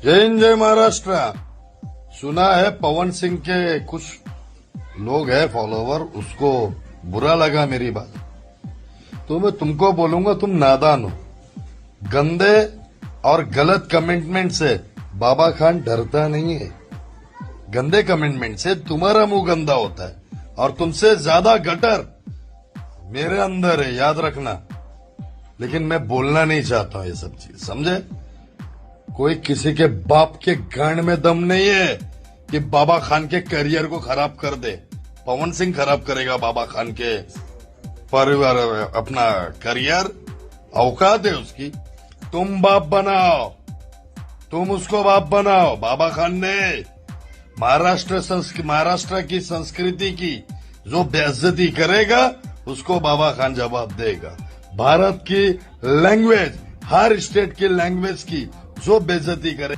जय हिंद जय महाराष्ट्र। सुना है पवन सिंह के कुछ लोग हैं फॉलोवर, उसको बुरा लगा मेरी बात, तो मैं तुमको बोलूंगा तुम नादान हो। गंदे और गलत कमेंटमेंट से बाबा खान डरता नहीं है। गंदे कमेंटमेंट से तुम्हारा मुंह गंदा होता है और तुमसे ज्यादा गटर मेरे अंदर है, याद रखना। लेकिन मैं बोलना नहीं चाहता हूं ये सब चीज, समझे? कोई किसी के बाप के गांड में दम नहीं है कि बाबा खान के करियर को खराब कर दे। पवन सिंह खराब करेगा बाबा खान के परिवार अपना करियर, औकात है उसकी। तुम बाप बनाओ, तुम उसको बाप बनाओ। बाबा खान ने महाराष्ट्र की संस्कृति की जो बेइज्जती करेगा उसको बाबा खान जवाब देगा। भारत की लैंग्वेज, हर स्टेट की लैंग्वेज की जो बेइज्जती करे